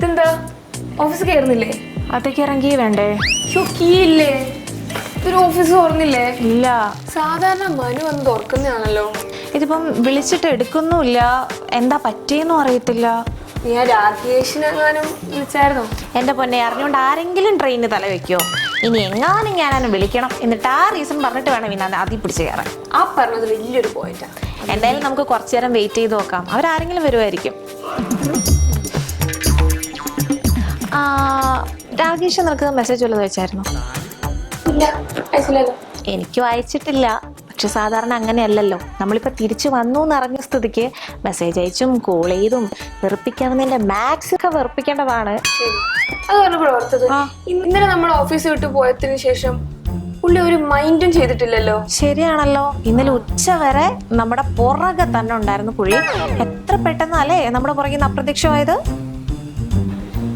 ഇതെന്താ ഓഫീസ് കയറുന്നില്ലേ? അതൊക്കെ ഇറങ്ങി വേണ്ടേ? കീ ഇല്ലേ? ഇതൊരു ഓഫീസ് തുറന്നില്ലേ? ഇല്ല. സാധാരണ മനു വന്ന് തുറക്കുന്നതാണല്ലോ. ഇതിപ്പം വിളിച്ചിട്ട് എടുക്കുന്നുമില്ല. എന്താ പറ്റിയെന്നും അറിയത്തില്ല. നീ ആ രാകേഷിനെങ്ങാനും വിളിച്ചായിരുന്നോ? എൻ്റെ പൊന്നെ, അറിഞ്ഞുകൊണ്ട് ആരെങ്കിലും ട്രെയിനിന് തല വെക്കോ? ഇനി എങ്ങാനും ഞാനും വിളിക്കണം, എന്നിട്ട് ആ റീസൺ പറഞ്ഞിട്ട് വേണം പിന്നെ ആദ്യം പിടിച്ച് കയറാൻ. ആ പറഞ്ഞത് വലിയൊരു പോയിന്റാണ്. എന്തായാലും നമുക്ക് കുറച്ചു നേരം വെയിറ്റ് ചെയ്ത് നോക്കാം. അവരാരെങ്കിലും വരുമായിരിക്കും. രാകേഷ് നിനക്ക് മെസ്സേജ് വല്ലതും അയച്ചായിരുന്നോ? ഇല്ല, അയച്ചില്ലല്ലോ. എനിക്കും അയച്ചിട്ടില്ല. പക്ഷെ സാധാരണ അങ്ങനെയല്ലല്ലോ. നമ്മളിപ്പോൾ തിരിച്ചു വന്നു എന്നറിഞ്ഞ സ്ഥിതിക്ക് മെസ്സേജ് അയച്ചും കോൾ ചെയ്തും വെറുപ്പിക്കാവുന്നതിൻ്റെ മാക്സ് ഒക്കെ വെറുപ്പിക്കേണ്ടതാണ്. അത് പറഞ്ഞപ്പോൾ ഓർത്തത്, ഇന്നലെ നമ്മൾ ഓഫീസ് വിട്ട് പോയതിനു ശേഷം പുള്ളി ഒരു മൈൻഡും ചെയ്തിട്ടില്ലല്ലോ. ശരിയാണല്ലോ. ഇന്നലെ ഉച്ച വരെ നമ്മുടെ പുറകെ തന്നെ ഉണ്ടായിരുന്നു പുള്ളി. എത്ര പെട്ടെന്നല്ലേ നമ്മുടെ പുറകിൽ നിന്ന് അപ്രത്യക്ഷമായത്.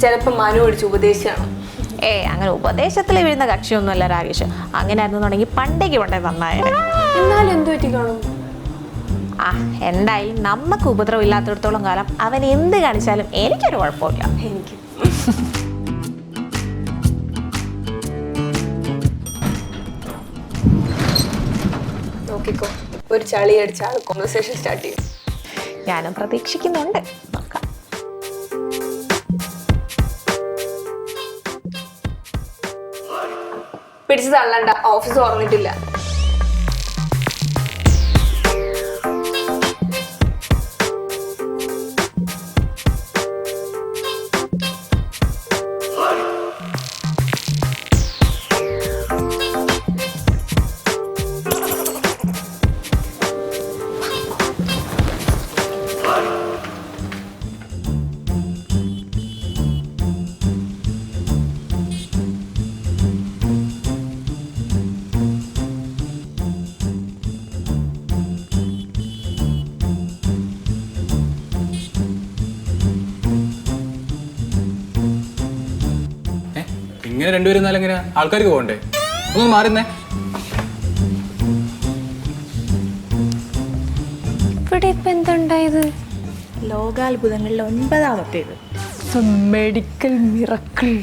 ചിലപ്പോ മനു പിടിച്ച് ഉപദേശിച്ചാണ്. അങ്ങനെ ഉപദേശത്തിൽ വീഴുന്ന കക്ഷിയൊന്നുമല്ല രാകേഷ്. അങ്ങനെ ആയിരുന്നുണ്ടെങ്കിൽ പണ്ടേക്ക് പണ്ടേ നന്നായത്. എന്നാലും എന്ത് പറ്റി കാണും? എന്തായാലും നമുക്ക് ഉപദ്രവം ഇല്ലാത്തിടത്തോളം കാലം അവൻ എന്ത് കാണിച്ചാലും എനിക്കൊരു കുഴപ്പമില്ല. എനിക്ക് നോക്കിക്കോ, ഒരു ചളി അടിച്ച ആൾ കോൺവെർസേഷൻ സ്റ്റാർട്ട് ചെയ്യും. ഞാനും പ്രതീക്ഷിക്കുന്നുണ്ട്. നോക്കാം. പിടിച്ചു തള്ളണ്ട, ഓഫീസ് തുറന്നിട്ടില്ല. ഇങ്ങനെ രണ്ടുപേരും എന്നാലും എങ്ങനെ ആൾക്കാർക്ക് പോകണ്ടേ? ഒന്ന് മാറുന്നേ. ഇവിടെ ഇപ്പൊ എന്തുണ്ടായത്? ലോകാത്ഭുതങ്ങളിൽ 9ാമത്തേത് മെഡിക്കൽ മിറക്കിൾ.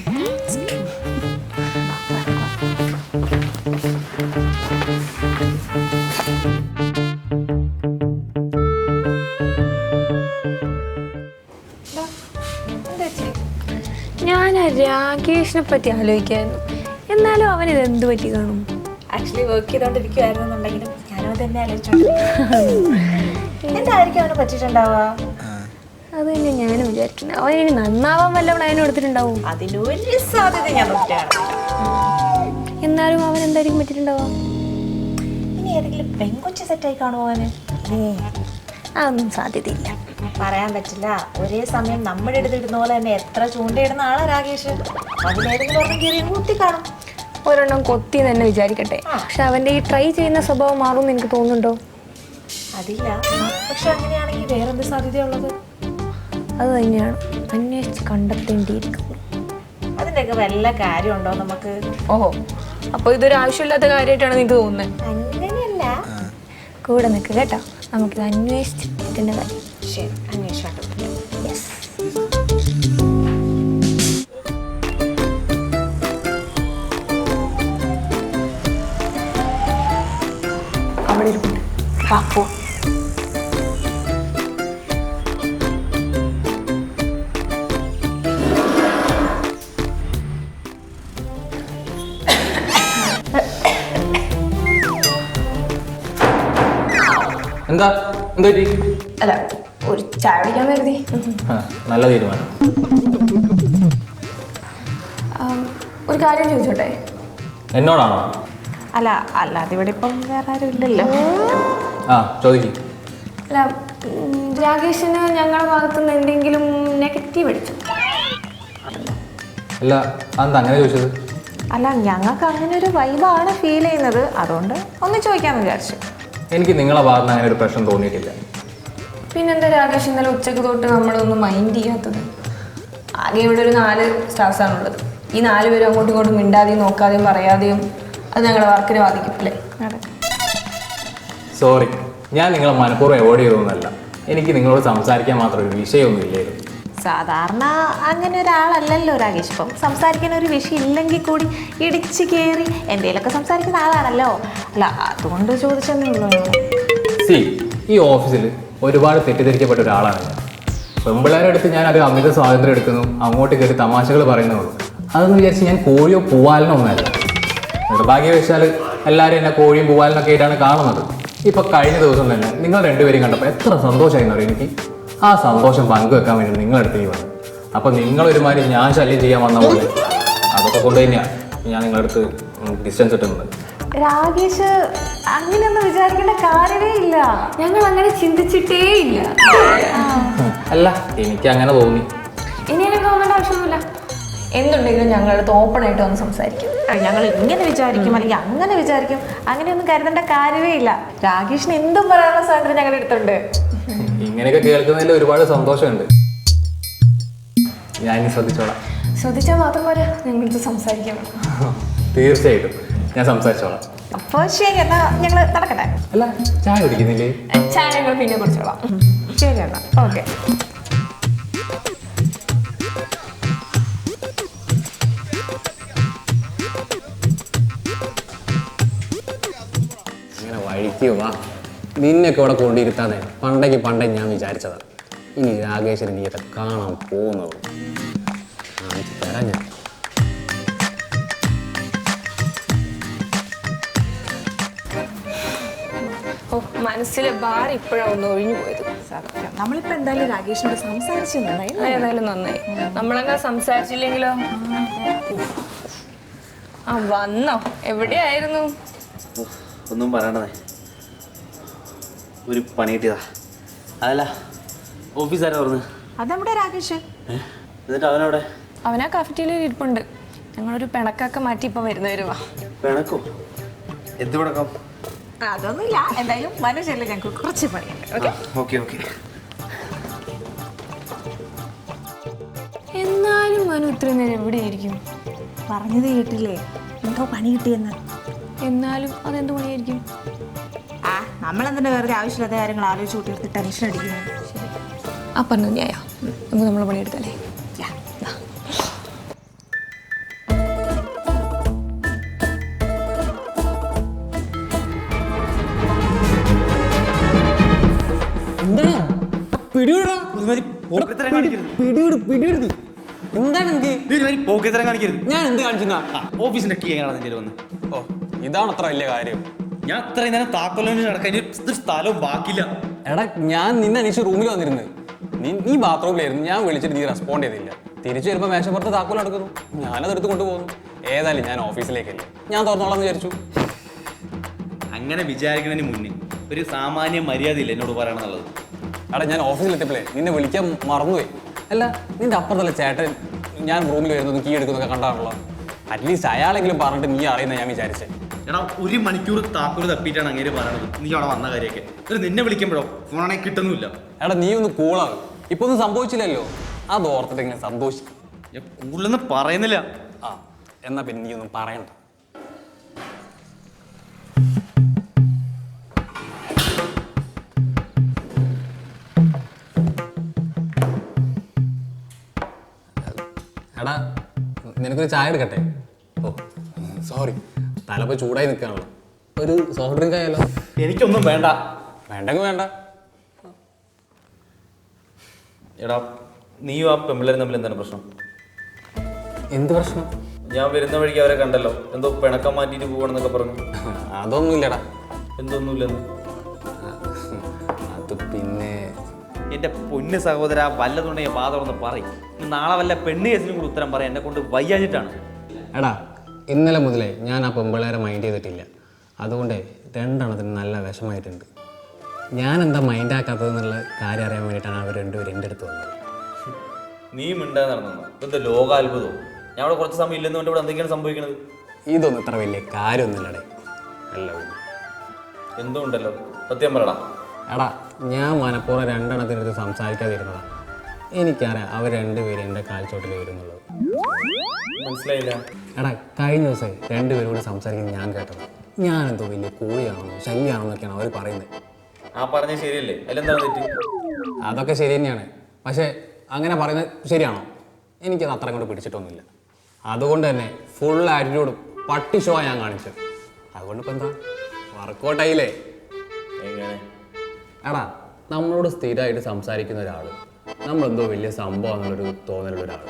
ഞാൻ രാകേഷിനെ പറ്റി ആലോചിക്കായിരുന്നു. എന്നാലും അവൻ ഇത് എന്ത് പറ്റി കാണും? ആക്ച്വലി വർക്ക് ചെയ്തോണ്ടിരിക്കുവായിരുന്നുണ്ടെങ്കിലും ഞാനും തന്നെ ആലോചിച്ചോണ്ടിരിക്കും. എന്തായിരിക്കും അവനെ പറ്റിയിട്ടുണ്ടാവുക? അത് തന്നെ ഞാനും വിചാരിക്കുന്നത്. അവൻ ഇനി നന്നാവാൻ വല്ല പ്ലാനും എടുത്തിട്ടുണ്ടാവും. അതിനൊരു സാധ്യത ഞാൻ നോക്കിയാണ്. എന്നാലും അവൻ എന്തായിരിക്കും പറ്റിയിട്ടുണ്ടാവുക? ഇനി ഏതെങ്കിലും പെൺകൊച്ച് സെറ്റായി കാണുമോ അവന്? അതൊന്നും സാധ്യതയില്ല. പറയാൻ പറ്റില്ല. ഒരേ സമയം നമ്മുടെ അടുത്തിടുന്ന പോലെ തന്നെ എത്ര ചൂണ്ടയിടുന്ന ആളാ രാകേഷ്. അതിലേതെങ്കിലും ഒരെണ്ണം കയറി കുത്തി കാണും. ഒരെണ്ണം കൊത്തി തന്നെ വിചാരിക്കട്ടെ. പക്ഷെ അവന്റെ ഈ ട്രൈ ചെയ്യുന്ന സ്വഭാവം മാറുമെന്ന് എനിക്ക് തോന്നുന്നുണ്ടോ? അതില്ല. പക്ഷെ അങ്ങനെയാണെങ്കിൽ വേറെന്ത് സാധ്യതയുള്ളത്? അത് തന്നെയാണ് അന്വേഷിച്ച് കണ്ടെത്തേണ്ടിയിരിക്കുന്നത്. അതിൻ്റെയൊക്കെ വല്ല കാര്യമുണ്ടോ നമുക്ക്? ഓഹോ, അപ്പൊ ഇതൊരു ആവശ്യമില്ലാത്ത കാര്യമായിട്ടാണ് നിങ്ങൾക്ക് തോന്നുന്നത്? അങ്ങനെയല്ല. കൂടെ നിൽക്കുക കേട്ടോ. നമുക്കിത് അന്വേഷിച്ച് കിട്ടുന്ന കാര്യം. ശരി, അന്വേഷിച്ചോട്ടെ. യെസ്. അവിടെ ഇരിപ്പുണ്ട്. പോ. എന്താ എന്താ പറ്റി? അല്ല, ഒരു ചായ കുടിക്കാൻ കരുതി. നല്ല തീരുമാനം. ഒരു കാര്യം ചോദിച്ചോട്ടെ? എന്നോടാണോ? അല്ല, അല്ലാതെ ഇവിടെ ഇപ്പം വേറെ ആരും ഇല്ലല്ലോ. ചോദിക്കും. അല്ല, രാകേഷിന് ഞങ്ങളുടെ ഭാഗത്തുനിന്ന് എന്തെങ്കിലും നെഗറ്റീവ് അടിച്ചു? അല്ല, അതെന്താ അങ്ങനെ ചോദിച്ചത്? അല്ല, ഞങ്ങൾക്ക് അങ്ങനെ ഒരു വൈബാണ് ഫീൽ ചെയ്യുന്നത്. അതുകൊണ്ട് ഒന്ന് ചോദിക്കാമെന്ന് വിചാരിച്ചു. എനിക്ക് നിങ്ങളെ ഭാഗത്ത് അങ്ങനെ ഒരു പ്രശ്നം തോന്നിയിട്ടില്ല. പിന്നെന്താ രാകേഷ് ഇന്നലെ ഉച്ചക്ക് തൊട്ട് നമ്മളൊന്നും മൈൻഡ് ചെയ്യാത്തത്? ആകെ ഇവിടെ ഒരു 4 സ്റ്റാഫ്സാണുള്ളത്. ഈ 4 പേരും അങ്ങോട്ടും ഇങ്ങോട്ടും മിണ്ടാതെയും നോക്കാതെയും പറയാതെയും അത് ഞങ്ങളുടെ വർക്കിനെ ബാധിക്കും അല്ലേ? സോറി, ഞാൻ നിങ്ങളെ മനഃപൂർവ്വം അവോയ്ഡ് ചെയ്തൊന്നുമല്ല. എനിക്ക് നിങ്ങളോട് സംസാരിക്കാൻ മാത്രം ഒരു വിഷയമൊന്നും ഇല്ലായിരുന്നു. സാധാരണ അങ്ങനെ ഒരാളല്ലല്ലോ രാകേഷ്. ഇപ്പം സംസാരിക്കാൻ ഒരു വിഷയം ഇല്ലെങ്കിൽ കൂടി ഇടിച്ച് കയറി എന്തെങ്കിലുമൊക്കെ സംസാരിക്കുന്ന ആളാണല്ലോ. അല്ല അതുകൊണ്ട് ചോദിച്ചെന്നേ ഉള്ളൂ. സി, ഈ ഓഫീസിൽ ഒരുപാട് തെറ്റിദ്ധരിക്കപ്പെട്ട ഒരാളാണ് ഞാൻ. പെമ്പിള്ളേരുടെ അടുത്ത് ഞാൻ ഒരു അമിത സ്വാതന്ത്ര്യം എടുക്കുന്നു, അങ്ങോട്ട് കയറി തമാശകൾ പറയുന്നുള്ളൂ. അതെന്ന് വിചാരിച്ച് ഞാൻ കോഴിയോ പൂവാലിനോ ഒന്നുമല്ല. നിർഭാഗ്യവശാൽ എല്ലാവരും എന്നെ കോഴിയും പൂവാലിനൊക്കെ ആയിട്ടാണ് കാണുന്നത്. ഇപ്പം കഴിഞ്ഞ ദിവസം തന്നെ നിങ്ങൾ രണ്ടുപേരും കണ്ടപ്പോൾ എത്ര സന്തോഷമായിരുന്നു അറിയാം എനിക്ക്. ആ സന്തോഷം പങ്കുവെക്കാൻ വേണ്ടി നിങ്ങളടുത്തേക്ക് വന്നു. അപ്പോൾ നിങ്ങളൊരുമാതിരി ഞാൻ ശല്യം ചെയ്യാൻ വന്ന പോലെ അതൊക്കെ കൊണ്ട് തന്നെയാണ് ഞാൻ നിങ്ങളടുത്ത് ഡിസ്റ്റൻസ് ഇട്ടുന്നത്. രാകേഷ് അങ്ങനെയൊന്നും വിചാരിക്കേണ്ട കാര്യമേ ഇല്ല. ഞങ്ങൾ അങ്ങനെ ചിന്തിച്ചിട്ടേ ഇല്ല. അല്ല, എനിക്ക് അങ്ങനെ തോന്നി. ഇനി എനിക്ക് തോന്നേണ്ട ആവശ്യമൊന്നുമില്ല. എന്തുണ്ടെങ്കിലും ഞങ്ങളടുത്ത് ഓപ്പൺ ആയിട്ട് വന്ന് സംസാരിക്കും. ഞങ്ങൾ ഇങ്ങനെ വിചാരിക്കും അല്ലെങ്കിൽ അങ്ങനെ വിചാരിക്കും, അങ്ങനെയൊന്നും കരുതേണ്ട കാര്യമേ ഇല്ല. രാകേഷിന് എന്തും പറയാനുള്ള സ്വാതന്ത്ര്യം ഞങ്ങളുടെ അടുത്തുണ്ട്. ഇങ്ങനെയൊക്കെ കേൾക്കുന്നതിൽ ഒരുപാട് സന്തോഷമുണ്ട്. ഞാൻ ഇനി ശ്രദ്ധിച്ചോളാം. ശ്രദ്ധിച്ചാൽ മാത്രം പോരാ, ഞങ്ങളടുത്ത് സംസാരിക്കണം. തീർച്ചയായിട്ടും ഞാൻ സംസാരിച്ചോളാം. അപ്പോൾ ശരി, എന്നാ ഞങ്ങൾ നടക്കട്ടെ. അല്ല, ചായ കുടിക്കുന്നില്ലേ? ചായ ഞങ്ങൾ പിന്നെ കുടിച്ചോളാം. ശരി എന്നാ, ഓക്കെ. ഇങ്ങനെ വഴിക്ക് വാ. നിന്നെയൊക്കെ ഇവിടെ കൊണ്ടിരുത്താതെ പണ്ടേ ഞാൻ വിചാരിച്ചതാണ്. ഇനി രാകേശ്വരൻ നീയൊക്കെ കാണാൻ പോകുന്നത് തരാം ഞാൻ. ഓ, മനസ്സിലെ ഭാരം ഇപ്പോഴാണ് ഒന്ന് ഒഴിഞ്ഞു പോയത്. സത്യം, നമ്മളിപ്പോ എന്തായാലും രാകേഷിനോട് സംസാരിച്ചു നന്നായി. ഏതായാലും നന്നായി. നമ്മളങ്ങനെ സംസാരിച്ചില്ലെങ്കിലോ? ആ വന്നോ? എവിടെയായിരുന്നു? ഒന്നും പറയണേ, ഒരു പണി കിട്ടിയതാ. അതല്ല, ഓഫീസാരാ പറഞ്ഞു. അത് നമ്മുടെ രാകേഷ്. എന്നിട്ട് അവനവിടെ? അവനാ കഫറ്റീരിയയിൽ ഇരിപ്പുണ്ട്. ഞങ്ങളൊരു പിണക്കൊക്കെ മാറ്റി ഇപ്പൊ വരുന്നവരുവാ. പിണക്കോ? എന്ത് പിണക്കം? അതൊന്നുമില്ല, എന്തായാലും മനുഷ്യല്ലേ, ഞങ്ങൾക്ക് കുറച്ച് പണിയുണ്ട്. Okay okay. എന്നാലും മനു ഇത്രയും നേരം എവിടെയായിരിക്കും? പറഞ്ഞത് കേട്ടില്ലേ, എന്തോ പണി കിട്ടിയെന്ന്. എന്നാലും അതെന്ത് പണിയായിരിക്കും? നമ്മളെന്തിനാ വെറുതെ ആവശ്യമില്ലാത്ത കാര്യങ്ങൾ ആലോചിച്ച് കൂട്ടി ടെൻഷൻ അടിക്കുന്നു. ആ പറഞ്ഞു ന്യായ. നമുക്ക് നമ്മളെ പണിയെടുത്തല്ലേ. ഞാൻ എന്ത് കാണിച്ചു? ഓഫീസിന്റെ കീ എങ്ങനെയാണ് നിന്റെ വന്ന്? ഓ, ഇതാണ് അത്ര വലിയ കാര്യം. ഞാൻ അത്രയും നേരം താക്കോലിന് നടക്കാൻ സ്ഥലവും ബാക്കിയില്ല. എടാ, ഞാൻ നിന്നെ അന്വേഷിച്ച് റൂമിൽ വന്നിരുന്നു. നീ ബാത്റൂമിലായിരുന്നു. ഞാൻ വിളിച്ചിട്ട് നീ റെസ്പോണ്ട് ചെയ്തില്ല. തിരിച്ചു വരുമ്പോൾ മേശപ്പുറത്ത് താക്കോൽ നടക്കുന്നു. ഞാനത് എടുത്ത് കൊണ്ടുപോകുന്നു. ഏതായാലും ഞാൻ ഓഫീസിലേക്കല്ലേ, ഞാൻ തുറന്നോളാം എന്ന് വിചാരിച്ചു. അങ്ങനെ വിചാരിക്കുന്നതിന് മുന്നേ ഒരു സാമാന്യ മര്യാദ ഇല്ല എന്നോട് പറയണമെന്നുള്ളത്. എടാ, ഞാൻ ഓഫീസിലെത്തിയപ്പോഴേ നിന്നെ വിളിക്കാൻ മറന്നുപോയി. അല്ല, നിന്റെ അപ്പുറത്തല്ല ചേട്ടൻ ഞാൻ റൂമിൽ വരുന്നതും കീ എടുക്കുന്നതൊക്കെ കണ്ടാണല്ലോ. അറ്റ്ലീസ്റ്റ് അയാളെങ്കിലും പറഞ്ഞിട്ട് നീ അറിയുന്ന ഞാൻ വിചാരിച്ചേ. എടാ, 1 മണിക്കൂർ താക്കോല് തപ്പിയിട്ടാണ് അങ്ങനെ പറയണത്. നീ അവിടെ വന്ന കാര്യമൊക്കെ ഒരു നിന്നെ വിളിക്കുമ്പോഴോ ഫോണാണെങ്കിൽ കിട്ടുന്നില്ല. എടാ, നീ ഒന്ന് കൂളാകും. ഇപ്പൊ ഒന്നും സംഭവിച്ചില്ലല്ലോ, അത് ഓർത്തിട്ട് ഇങ്ങനെ സന്തോഷിക്കും. ഞാൻ കൂടുതലൊന്നും പറയുന്നില്ല. ആ, എന്നാ പിന്നെ നീ ഒന്നും പറയണ്ട. എടാ, നിനക്കൊരു ചായ എടുക്കട്ടെ? ഓ സോറി, തലപ്പോൾ ചൂടായി നിൽക്കുകയാണല്ലോ. ഒരു സോഫ്റ്റ് ഡ്രിങ്ക് ആയാലോ? എനിക്കൊന്നും വേണ്ട. വേണ്ടെങ്കിൽ വേണ്ട. എടാ, നീയും ആ പെമ്പിള്ളേരും തമ്മിൽ എന്താണ് പ്രശ്നം? എന്ത് പ്രശ്നം? ഞാൻ വരുന്ന വഴിക്ക് അവരെ കണ്ടല്ലോ, എന്തോ പിണക്കം മാറ്റിയിട്ട് പോകണമെന്നൊക്കെ പറഞ്ഞു. അതൊന്നുമില്ലടാ. എന്തൊന്നുമില്ലെന്ന്? അത് പിന്നെ എൻ്റെ പൊന്ന് സഹോദര, വല്ലതുണ്ടെങ്കിൽ ബാധ തുറന്ന് പറയും. നാളെ വല്ല പെണ്ണ് കേസിനും കൂടി ഉത്തരം പറയാം. എന്നെ കൊണ്ട് വയ്യാഞ്ഞിട്ടാണ്. എടാ, ഇന്നലെ മുതലേ ഞാൻ ആ പെമ്പിള്ളേരെ മൈൻഡ് ചെയ്തിട്ടില്ല. അതുകൊണ്ട് രണ്ടെണ്ണത്തിന് നല്ല വിഷമായിട്ടുണ്ട്. ഞാൻ എന്താ മൈൻഡ് ആക്കാത്തതെന്നുള്ള കാര്യം അറിയാൻ വേണ്ടിയിട്ടാണ് അവർ രണ്ടുപേരും എൻ്റെ അടുത്ത് വന്നത്. നീ മിണ്ടാതെ നടന്നു. ഇതെന്താ ലോകാത്ഭുതവും? ഞാൻ അവിടെ കുറച്ച് സമയം ഇല്ലെന്ന് കൊണ്ട് ഇവിടെ എന്തൊക്കെയാണ് സംഭവിക്കുന്നത്? ഇതൊന്നും ഇത്ര വലിയ കാര്യമൊന്നുമില്ലടേ. അല്ല, എന്തുകൊണ്ടല്ലോ, സത്യം പറയടാ. എടാ, ഞാൻ മനഃപൂർവ്വം രണ്ടെണ്ണത്തിനടുത്ത് സംസാരിക്കാതിരുന്നതാണ്. എനിക്കറിയാം അവർ രണ്ടുപേരും എൻ്റെ കാൽച്ചോട്ടിൽ വരുന്നുള്ളത്. മനസ്സിലായില്ല. എടാ, കഴിഞ്ഞ ദിവസം രണ്ടുപേരും കൂടി സംസാരിക്കുന്നത് ഞാൻ കേട്ടത്. ഞാനെന്തോ വലിയ കൂലിയാണെന്നോ ശല്യമാണെന്നൊക്കെയാണ് അവർ പറയുന്നത്. ആ പറഞ്ഞത് ശരിയല്ലേ? അതിലെന്താണ് തെറ്റ്? അതൊക്കെ ശരി തന്നെയാണ്. പക്ഷേ അങ്ങനെ പറയുന്നത് ശരിയാണോ? എനിക്കത് അത്ര കൊണ്ട് പിടിച്ചിട്ടൊന്നുമില്ല. അതുകൊണ്ട് തന്നെ ഫുൾ ആറ്റിറ്റ്യൂഡും പട്ടി ഷോ ഞാൻ കാണിച്ചത്. അതുകൊണ്ട് ഇപ്പം എന്താ വർക്കൗട്ടായില്ലേ? എങ്ങനെ? എടാ, നമ്മളോട് സ്ഥിരമായിട്ട് സംസാരിക്കുന്ന ഒരാൾ, നമ്മളെന്തോ വലിയ സംഭവം എന്നുള്ളൊരു തോന്നലുള്ള ഒരാൾ,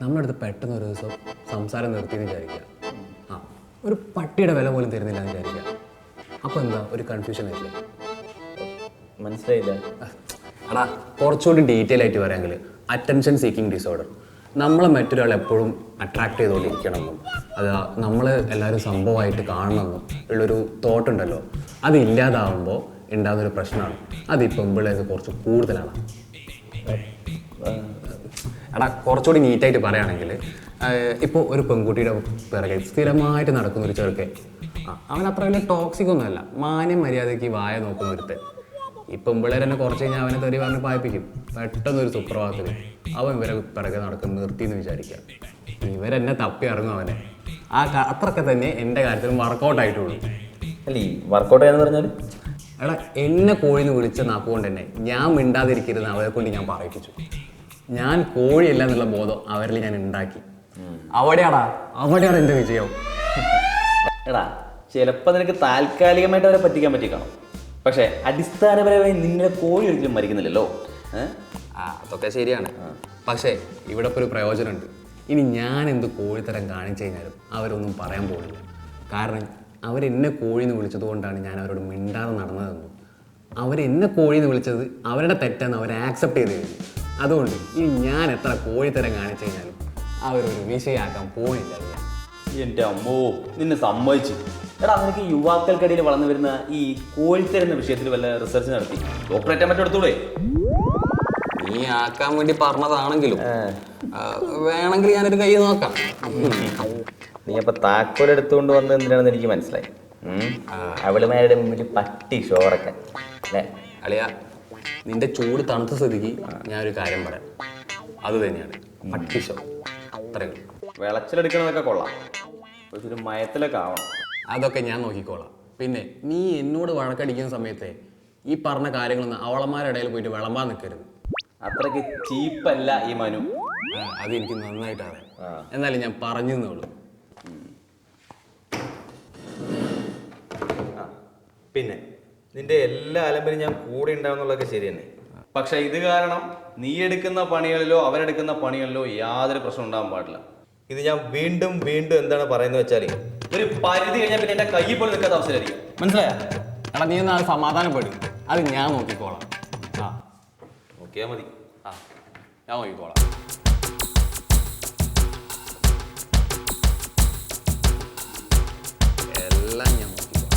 നമ്മളടുത്ത് പെട്ടെന്ന് ഒരു ദിവസം സംസാരം നിർത്തിയെന്ന് വിചാരിക്കുക. ആ, ഒരു പട്ടിയുടെ വില പോലും തരുന്നില്ല എന്ന് വിചാരിക്കുക. അപ്പോൾ എന്താ ഒരു കൺഫ്യൂഷൻ ആയില്ലേ? മനസ്സിലായില്ല. എടാ, കുറച്ചുകൂടി ഡീറ്റെയിൽ ആയിട്ട് പറയാമെങ്കിൽ അറ്റൻഷൻ സീക്കിംഗ് ഡിസോർഡർ. നമ്മളെ മറ്റൊരാൾ എപ്പോഴും അട്രാക്ട് ചെയ്തുകൊണ്ടിരിക്കണമെന്നും അത് നമ്മൾ എല്ലാവരും സംഭവമായിട്ട് കാണണമെന്നും ഉള്ളൊരു തോട്ടുണ്ടല്ലോ, അതില്ലാതാവുമ്പോൾ ഉണ്ടാകുന്നൊരു പ്രശ്നമാണ്. അതിപ്പം പിള്ളേർക്ക് കുറച്ച് കൂടുതലാണ്. എടാ, കുറച്ചുകൂടി നീറ്റായിട്ട് പറയുകയാണെങ്കിൽ ഇപ്പോൾ ഒരു പെൺകുട്ടിയുടെ പിറകെ സ്ഥിരമായിട്ട് നടക്കുന്ന ഒരു ചെറുക്കൻ, അവൻ അത്ര വലിയ ടോക്സിക് ഒന്നുമല്ല, മാന്യം മര്യാദയ്ക്ക് വായ നോക്കുന്ന ഒരുത്തൻ. ഈ പെൺപിള്ളേർ തന്നെ കുറച്ച് കഴിഞ്ഞാൽ അവനെ തെറി പറഞ്ഞ് പായിപ്പിക്കും. പെട്ടെന്നൊരു സുപ്രഭാതത്തിൽ അവൻ ഇവരെ പിറകെ നടക്കുന്ന നിർത്തിയെന്ന് വിചാരിക്കുക. ഇവരെന്നെ തപ്പി ഇറങ്ങും അവനെ. അത്രയൊക്കെ തന്നെ എൻ്റെ കാര്യത്തിലും വർക്കൗട്ട് ആയിട്ടുള്ളൂ. അല്ല, ഈ വർക്കൗട്ട് ചെയ്യാന്ന് പറഞ്ഞാൽ എടാ, എന്നെ കോഴിന്ന് വിളിച്ച നാക്കുകൊണ്ട് തന്നെ ഞാൻ മിണ്ടാതിരിക്കരുത് അവരെ കൊണ്ട് ഞാൻ പറയിപ്പിച്ചു. ഞാൻ കോഴിയല്ല എന്നുള്ള ബോധം അവരിൽ ഞാൻ ഉണ്ടാക്കി. അവിടെയാണ് എൻ്റെ വിജയം. എടാ, ചിലപ്പോൾ നിനക്ക് താൽക്കാലികമായിട്ട് അവരെ പറ്റിക്കാൻ പറ്റിക്കാണോ, പക്ഷേ അടിസ്ഥാനപരമായി നിന്നെ കോഴി ഒരിക്കലും മരിക്കുന്നില്ലല്ലോ. അതൊക്കെ ശരിയാണ്. പക്ഷേ ഇവിടെ ഇപ്പോൾ ഒരു പ്രയോജനമുണ്ട്. ഇനി ഞാൻ എന്ത് കോഴിത്തരം കാണിച്ചു കഴിഞ്ഞാലും അവരൊന്നും പറയാൻ പോകുന്നില്ല. കാരണം അവരെന്നെ കോഴിന്ന് വിളിച്ചത് കൊണ്ടാണ് ഞാൻ അവരോട് മിണ്ടാതെ നടന്നതെന്നും അവരെന്നെ കോഴിന്ന് വിളിച്ചത് അവരുടെ തെറ്റെന്ന് അവർ ആക്സെപ്റ്റ് ചെയ്ത് കഴിഞ്ഞു. അതുകൊണ്ട് ഇനി ഞാൻ എത്ര കോഴിത്തരം കാണിച്ചു കഴിഞ്ഞാലും അവരൊരു വിഷയമാക്കാൻ പോകുന്നില്ല. എൻ്റെ അമ്മോ, നിന്നെ സമ്മതിച്ചു. എടാ, നിനക്ക് യുവാക്കൾക്കിടയിൽ വളർന്നു വരുന്ന ഈ കോഴിത്തരം എന്ന വിഷയത്തിൽ വല്ല റിസർച്ച് നടത്തി ഡോക്ടറേറ്റ് മറ്റും എടുത്തൂടെ? നീ ആക്കാൻ വേണ്ടി പറഞ്ഞതാണെങ്കിലും വേണമെങ്കിൽ ഞാനൊരു കൈ നോക്കാം. നീ അപ്പൊ താക്കോൽ എടുത്തുകൊണ്ട് വന്നത് എന്തിനാണെന്ന് എനിക്ക് മനസ്സിലായി. അവളുമാരുടെ മുമ്പിൽ പട്ടി ഷോറൊക്കെ അല്ലേ? അളിയ, നിന്റെ ചൂട് തണുത്ത സ്ഥിതിക്ക് ഞാനൊരു കാര്യം പറയാം. അത് തന്നെയാണ് പട്ടി ഷോ. അത്രയും വിളച്ചിലെടുക്കണതൊക്കെ കൊള്ളാം, പക്ഷെ ഒരു മയത്തിലൊക്കെ ആവണം. അതൊക്കെ ഞാൻ നോക്കിക്കോളാം. പിന്നെ നീ എന്നോട് വഴക്കടിക്കുന്ന സമയത്തെ ഈ പറഞ്ഞ കാര്യങ്ങളൊന്നും അവളന്മാരുടെ ഇടയിൽ പോയിട്ട് വിളമ്പാൻ നിൽക്കരുത്. അത്രയ്ക്ക് ചീപ്പല്ല ഈ മനു. അതെനിക്ക് നന്നായിട്ട് അറിയാം. എന്നാലും ഞാൻ പറഞ്ഞെന്നുള്ളൂ. പിന്നെ നിന്റെ എല്ലാ അലമ്പിനും ഞാൻ കൂടെ ഉണ്ടാവുന്നുള്ളതൊക്കെ ശരി തന്നെ. പക്ഷെ ഇത് കാരണം നീ എടുക്കുന്ന പണികളിലോ അവരെടുക്കുന്ന പണികളിലോ യാതൊരു പ്രശ്നം ഉണ്ടാകാൻ പാടില്ല. ഇത് ഞാൻ വീണ്ടും വീണ്ടും എന്താണ് പറയുന്നത് വെച്ചാൽ, ഒരു പരിധി കഴിഞ്ഞാൽ പിന്നെ എൻ്റെ കയ്യിൽ പോലും നിൽക്കാത്ത അവസരമായിരിക്കും. മനസ്സിലായ? എടാ, നീ എന്നാൽ സമാധാനപ്പെടും. അത് ഞാൻ നോക്കിക്കോളാം. നോക്കിയാൽ മതി. ഞാൻ നോക്കിക്കോളാം. എല്ലാം ഞാൻ നോക്കിക്കോളാം.